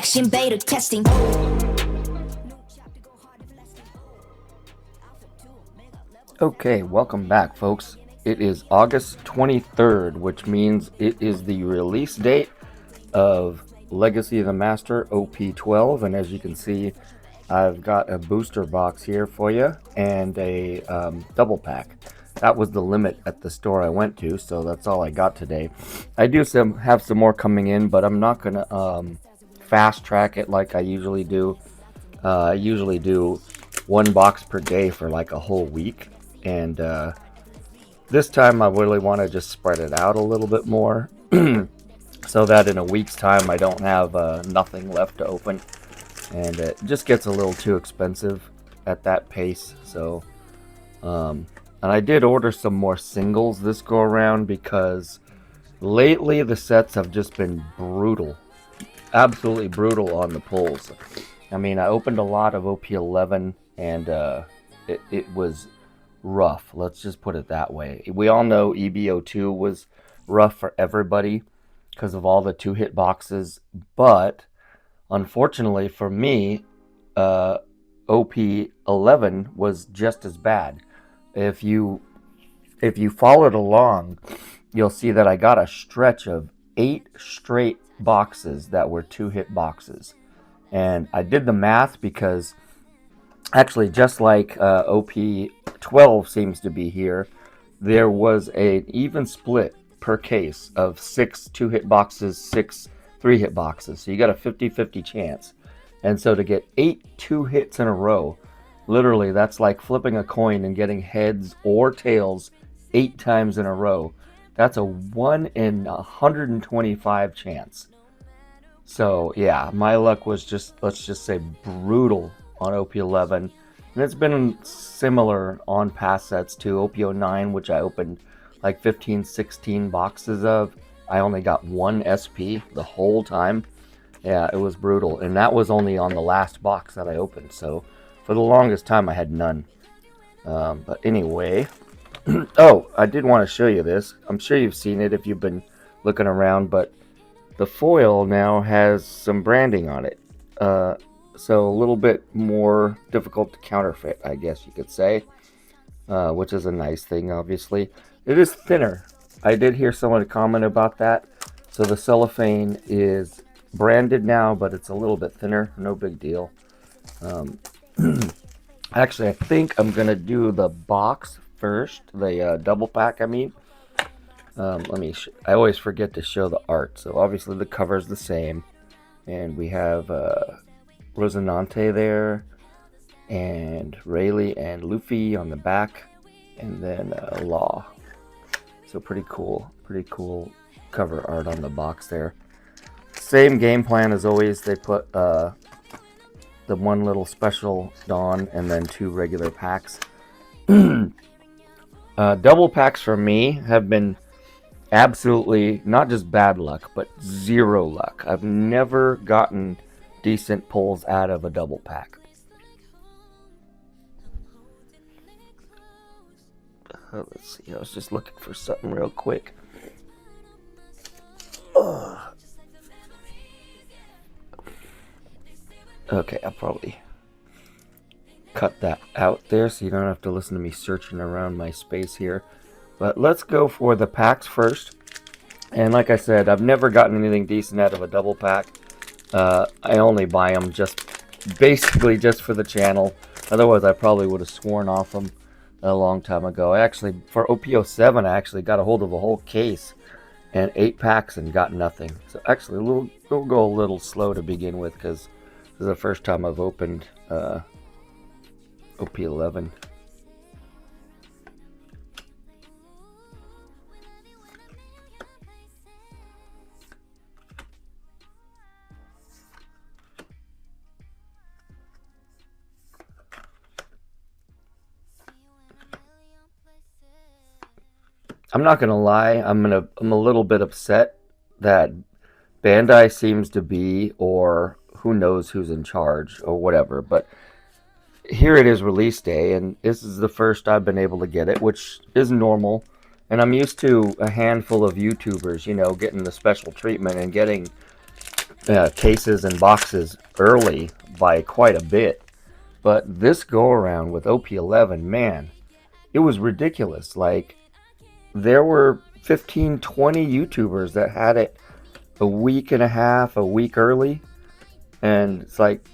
Action beta testing. Okay, welcome back, folks. It is August 23rd, which means it is the release date of Legacy of the Master OP12, and as you can see, I've got a booster box here for you and a double pack. That was the limit at the store I went to, so that's all I got today. I do have some more coming in, but I'm not gonna fast track it like I usually do. I usually do one box per day for like a whole week, and this time I really want to just spread it out a little bit more so that in a week's time I don't have nothing left to open, and it just gets a little too expensive at that pace. So and I did order some more singles this go around because lately the sets have just been brutal, absolutely brutal on the pulls. I mean, I opened a lot of OP11 and it was rough. Let's just put it that way. We all know EBO2 was rough for everybody because of all the 2-hit boxes, but unfortunately for me, OP11 was just as bad. If you followed along, you'll see that I got a stretch of 8 straight boxes that were 2-hit boxes. And I did the math because actually, just like OP12 seems to be here, there was an even split per case of 6 2-hit boxes, 6 3-hit boxes. So you got a 50-50 chance. And so to get 8 2-hits in a row, literally that's like flipping a coin and getting heads or tails 8 times in a row. That's a 1 in 125 chance. So yeah, my luck was just, let's just say, brutal on OP11. And it's been similar on past sets too. OP09, which I opened like 15, 16 boxes of, I only got 1 SP the whole time. Yeah, it was brutal. And that was only on the last box that I opened. So for the longest time, I had none. But anyway, oh, I did want to show you this. I'm sure you've seen it if you've been looking around, but the foil now has some branding on it. So a little bit more difficult to counterfeit, I guess you could say, which is a nice thing, obviously. It is thinner. I did hear someone comment about that. So the cellophane is branded now, but it's a little bit thinner. No big deal. Actually, I think I'm going to do the box first, the double pack, I mean. Let me I always forget to show the art. So obviously the cover is the same. And we have Rosinante there, and Rayleigh and Luffy on the back, and then Law. So pretty cool cover art on the box there. Same game plan as always. They put the one little special Dawn and then 2 regular packs. Double packs for me have been absolutely not just bad luck, but 0 luck. I've never gotten decent pulls out of a double pack. Let's see, I was just looking for something real quick. Okay, I'll probably cut that out there so you don't have to listen to me searching around my space here. But let's go for the packs first. And like I said, I've never gotten anything decent out of a double pack. I only buy them basically just for the channel. Otherwise, I probably would have sworn off them a long time ago. I actually, for OP07, I actually got a hold of a whole case and 8 packs and got nothing. So actually, we'll go a little slow to begin with because this is the first time I've opened OP11. I'm not gonna lie, I'm a little bit upset that Bandai seems to be, or who knows who's in charge or whatever, but here it is release day, and this is the first I've been able to get it, which is normal. And I'm used to a handful of YouTubers, getting the special treatment and getting cases and boxes early by quite a bit. But this go around with OP11, man, it was ridiculous. Like, there were 15, 20 YouTubers that had it a week and a half, a week early. And it's like,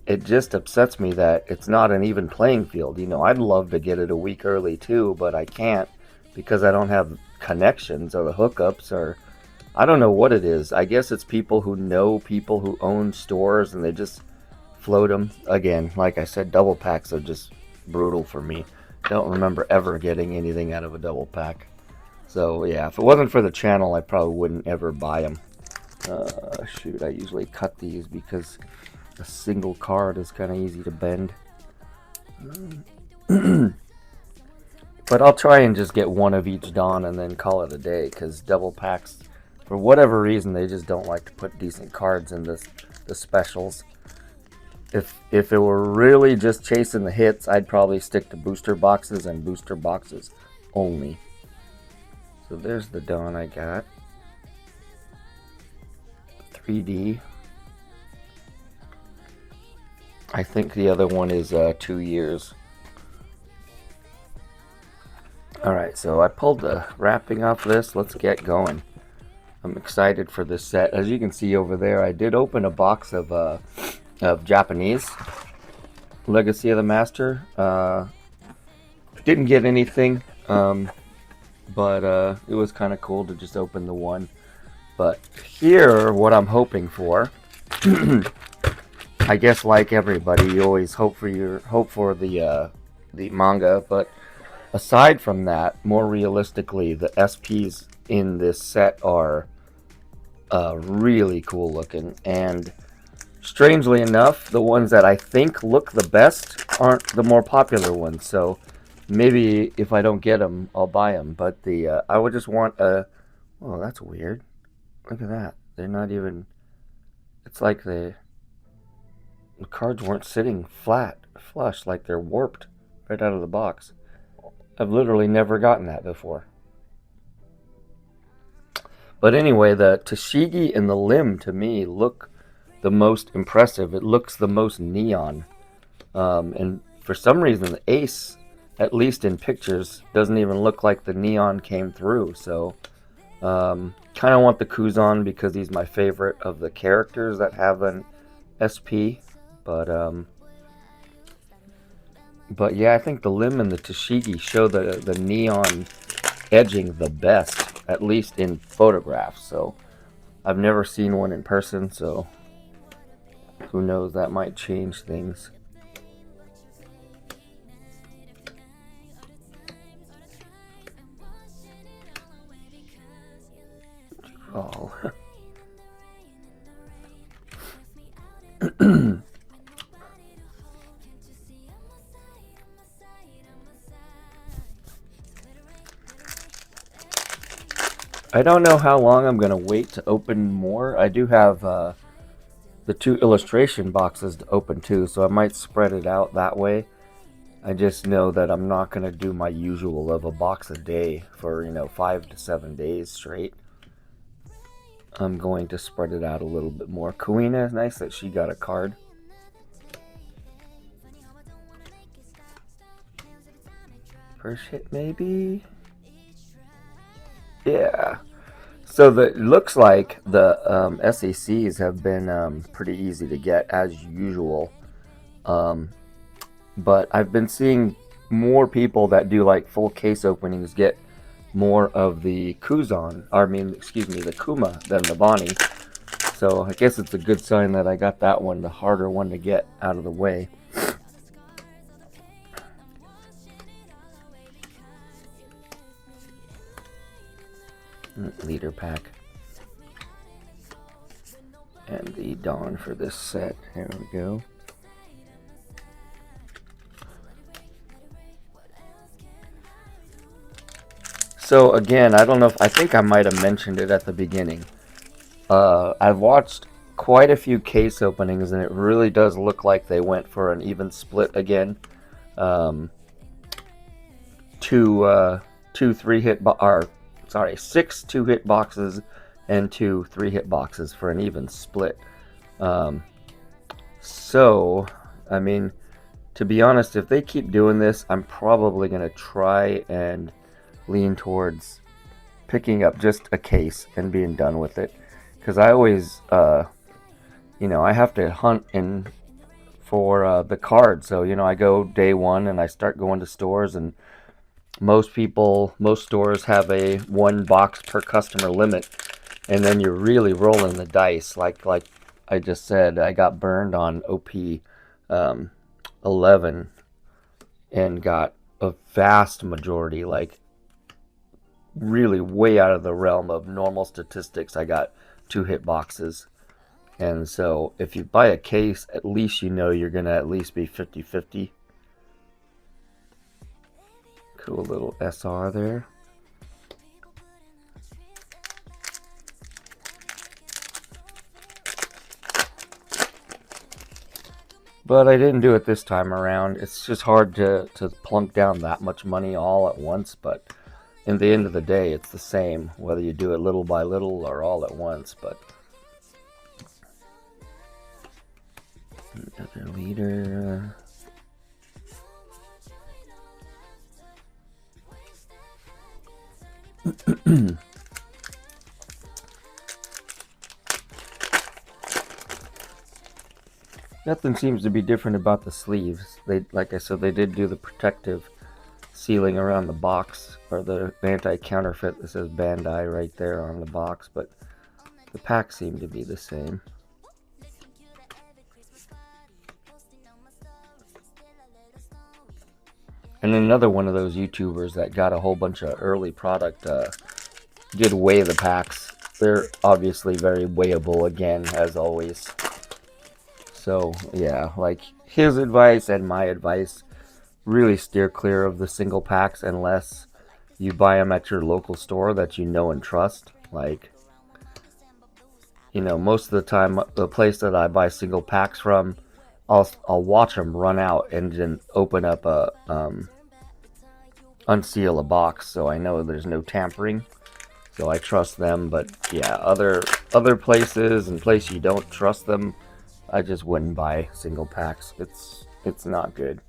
it just upsets me that it's not an even playing field. You know, I'd love to get it a week early too, but I can't because I don't have connections or the hookups, or I don't know what it is. I guess it's people who know people who own stores and they just float them. Again, like I said, double packs are just brutal for me. Don't remember ever getting anything out of a double pack. So yeah, if it wasn't for the channel, I probably wouldn't ever buy them. Shoot, I usually cut these because a single card is kind of easy to bend. But I'll try and just get one of each Dawn and then call it a day, because double packs, for whatever reason, they just don't like to put decent cards in the specials. If it were really just chasing the hits, I'd probably stick to booster boxes and booster boxes only. So there's the Dawn I got. 3D. I think the other one is 2 years. Alright, so I pulled the wrapping off this. Let's get going. I'm excited for this set. As you can see over there, I did open a box of Japanese Legacy of the Master. Didn't get anything, but it was kind of cool to just open the one. But here, what I'm hoping for, I guess like everybody, you always hope for the manga, but aside from that, more realistically, the SPs in this set are really cool looking, and strangely enough, the ones that I think look the best aren't the more popular ones. So maybe if I don't get them, I'll buy them. But I would just want a. Oh, that's weird. Look at that. They're not even. It's like the cards weren't sitting flush, like they're warped right out of the box. I've literally never gotten that before. But anyway, the Tashigi and the Limb to me look the most impressive. It looks the most neon. And for some reason, the Ace, at least in pictures, doesn't even look like the neon came through. So kind of want the Kuzan because he's my favorite of the characters that have an SP. But yeah, I think the Limb and the Tashigi show the neon edging the best, at least in photographs. So I've never seen one in person, so who knows, that might change things. Oh. I don't know how long I'm going to wait to open more. I do have the 2 illustration boxes to open too, so I might spread it out that way. I just know that I'm not going to do my usual of a box a day for, 5 to 7 days straight. I'm going to spread it out a little bit more. Kuina is nice that she got a card. First hit maybe? Yeah. So it looks like the SACs have been pretty easy to get as usual. But I've been seeing more people that do like full case openings get more of the Kuzan, the Kuma than the Bonnie. So I guess it's a good sign that I got that one, the harder one to get, out of the way. Leader pack. And the Dawn for this set. Here we go. So again, I don't know if, I think I might have mentioned it at the beginning. I've watched quite a few case openings, and it really does look like they went for an even split again. 6 2-hit boxes and 2 3-hit boxes for an even split. So, I mean, to be honest, if they keep doing this, I'm probably going to try and lean towards picking up just a case and being done with it. Because I always, I have to hunt for the card. So, I go day one and I start going to stores, and most stores have a 1 box per customer limit. And then you're really rolling the dice. Like I just said, I got burned on OP 11 and got a vast majority, like really way out of the realm of normal statistics. I got 2-hit boxes. And so if you buy a case, at least you're going to at least be 50-50. Cool little SR there. But I didn't do it this time around. It's just hard to plunk down that much money all at once. But in the end of the day, it's the same, whether you do it little by little or all at once. But another leader. Nothing seems to be different about the sleeves. Like I said, they did do the protective sealing around the box, or the anti-counterfeit that says Bandai right there on the box, but the packs seem to be the same. And another one of those YouTubers that got a whole bunch of early product did weigh the packs. They're obviously very weighable again, as always. So yeah, like his advice and my advice, really steer clear of the single packs unless you buy them at your local store that you know and trust. Like, most of the time, the place that I buy single packs from, I'll watch them run out and then open up unseal a box, so I know there's no tampering. So I trust them. But yeah, other places and places you don't trust them, I just wouldn't buy single packs. It's not good.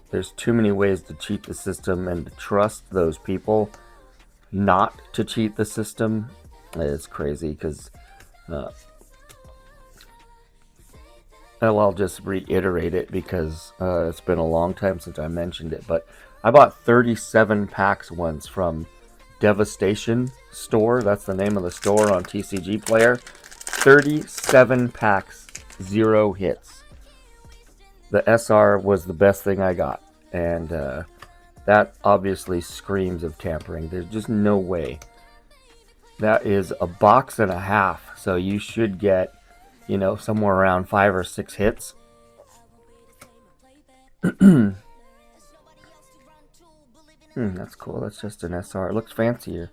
There's too many ways to cheat the system, and to trust those people not to cheat the system is crazy. Because I'll just reiterate it because it's been a long time since I mentioned it, but I bought 37 packs once from Devastation Store. That's the name of the store on TCG Player. 37 packs, 0 hits. The SR was the best thing I got, and that obviously screams of tampering. There's just no way. That is a box and a half, so you should get, somewhere around 5 or 6 hits. That's cool. That's just an SR. It looks fancier.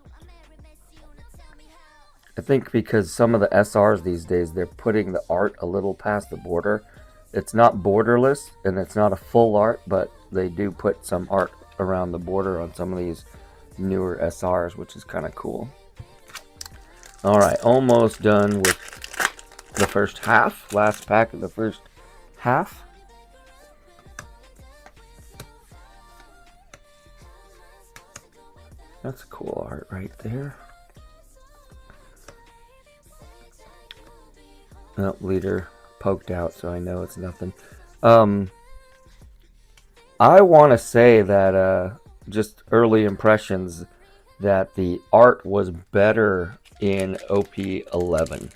I think because some of the SRs these days, they're putting the art a little past the border. It's not borderless, and it's not a full art, but they do put some art around the border on some of these newer SRs, which is kind of cool. Alright, almost done with the first half. Last pack of the first half. That's cool art right there. Oh, leader poked out, so I know it's nothing. I want to say that just early impressions, that the art was better in OP11.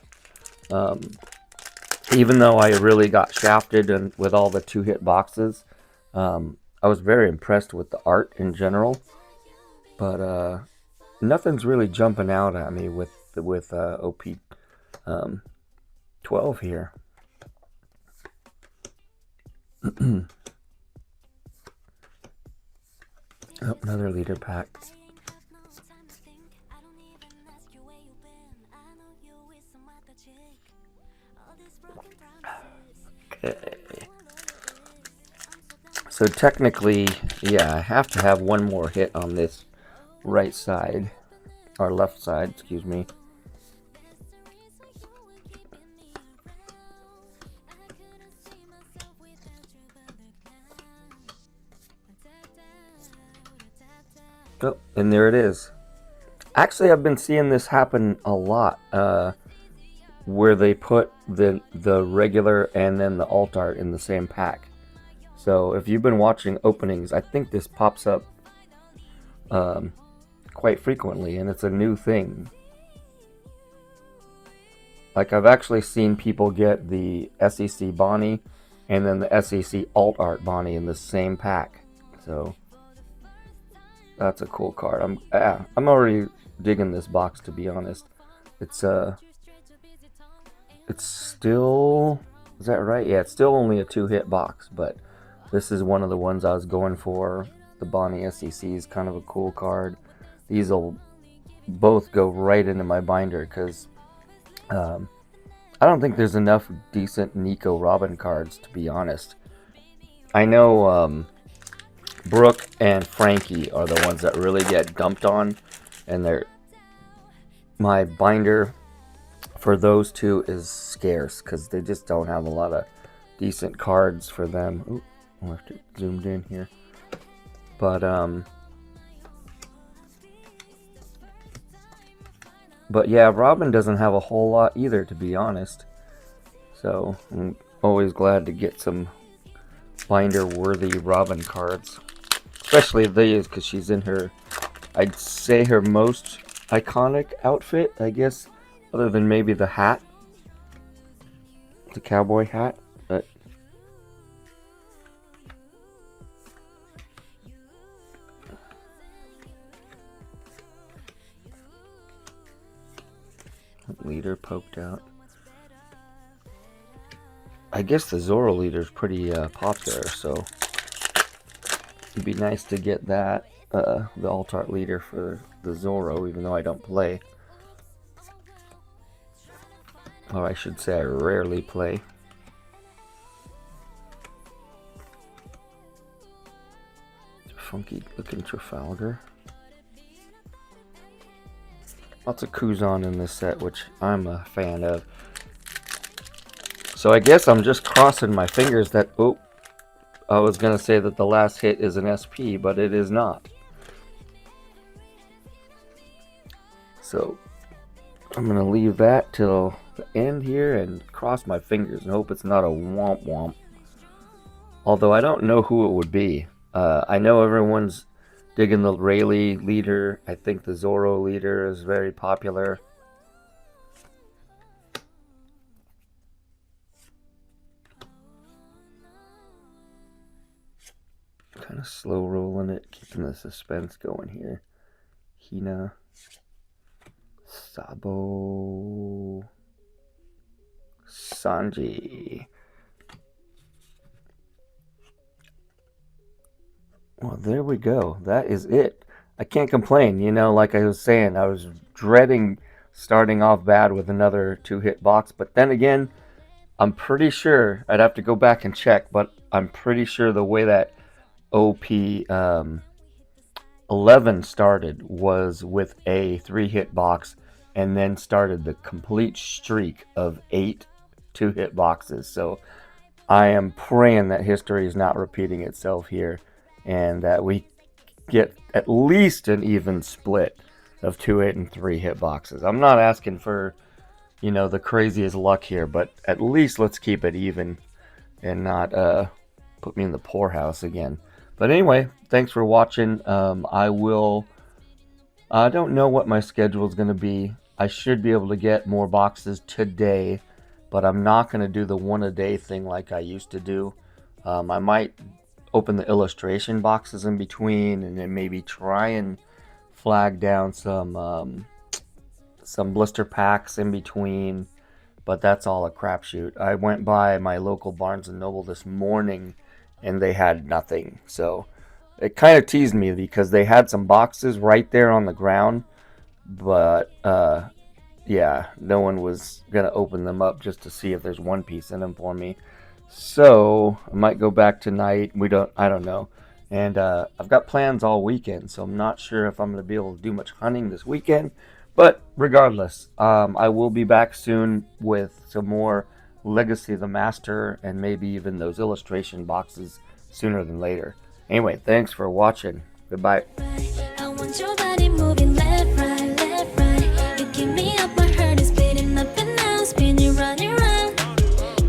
Even though I really got shafted with all the 2-hit boxes, I was very impressed with the art in general. But nothing's really jumping out at me with OP 12 here. Oh, another leader pack. Okay. So technically, yeah, I have to have one more hit on this right side. or left side, excuse me. Oh, and there it is. Actually, I've been seeing this happen a lot, where they put the regular and then the alt art in the same pack. So if you've been watching openings, I think this pops up quite frequently, and it's a new thing. Like, I've actually seen people get the SEC Bonnie and then the SEC alt art Bonnie in the same pack. So that's a cool card. I'm already digging this box, to be honest. It's still, is that right? Yeah, it's still only a 2-hit box, but this is one of the ones I was going for. The Bonnie SEC is kind of a cool card. These will both go right into my binder because I don't think there's enough decent Nico Robin cards, to be honest. I know Brooke and Frankie are the ones that really get dumped on, and my binder for those two is scarce because they just don't have a lot of decent cards for them. Ooh, I'll have to zoomed in here. But yeah, Robin doesn't have a whole lot either, to be honest. So I'm always glad to get some binder-worthy Robin cards, especially these because she's in her, I'd say, her most iconic outfit, I guess, other than maybe the hat, the cowboy hat. But leader poked out. I guess the Zoro leader is pretty popular, so it'd be nice to get that, the alt art leader for the Zoro, even though I don't play. Or I should say I rarely play. Funky looking Trafalgar. Lots of Kuzan in this set, which I'm a fan of. So I guess I'm just crossing my fingers that, oh, I was going to say that the last hit is an SP, but it is not. So I'm going to leave that till the end here and cross my fingers and hope it's not a womp womp. Although I don't know who it would be. I know everyone's digging the Rayleigh leader. I think the Zoro leader is very popular. Kind of slow rolling it, keeping the suspense going here. Hina, Sabo, Sanji. Well, there we go. That is it. I can't complain. You know, like I was saying, I was dreading starting off bad with another 2-hit box, but then again, I'm pretty sure, I'd have to go back and check, but I'm pretty sure the way that OP 11 started was with a 3-hit box and then started the complete streak of 8 2-hit boxes. So I am praying that history is not repeating itself here and that we get at least an even split of 2-hit and 3-hit boxes. I'm not asking for, you know, the craziest luck here, but at least let's keep it even and not put me in the poorhouse again. But anyway, thanks for watching. I don't know what my schedule is going to be. I should be able to get more boxes today, but I'm not going to do the one a day thing like I used to do. I might open the illustration boxes in between and then maybe try and flag down some blister packs in between, but that's all a crapshoot. I went by my local Barnes & Noble this morning and they had nothing. So it kind of teased me because they had some boxes right there on the ground, but yeah, no one was going to open them up just to see if there's one piece in them for me. So I might go back tonight. I don't know. And I've got plans all weekend, so I'm not sure if I'm going to be able to do much hunting this weekend. But regardless, I will be back soon with some more Legacy of the Master and maybe even those illustration boxes sooner than later. Anyway, thanks for watching. Goodbye. I want your body moving left, right, left, right. You keep me up, my heart is beating up and down, spinning round and round.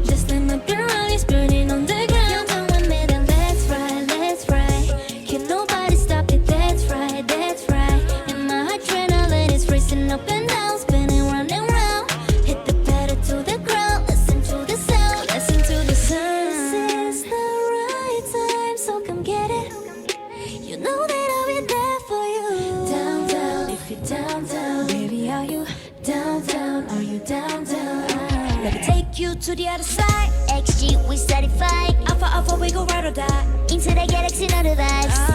Just like my girl is burning on the ground. You don't want me to let's right. Can nobody stop it, that's right, that's right. And my adrenaline is racing up and down, spinning round and round. Hit the pedal to the ground, listen to the sound, listen to the sound. This is the right time, so come get it. You know that I'll be there for you. Down, down, if you're down, down. Baby, are you down, down? Are you down, down? Let me take you to the other side. XG, we certified. Alpha, alpha, we go ride or die. Into the galaxy, not the vibes.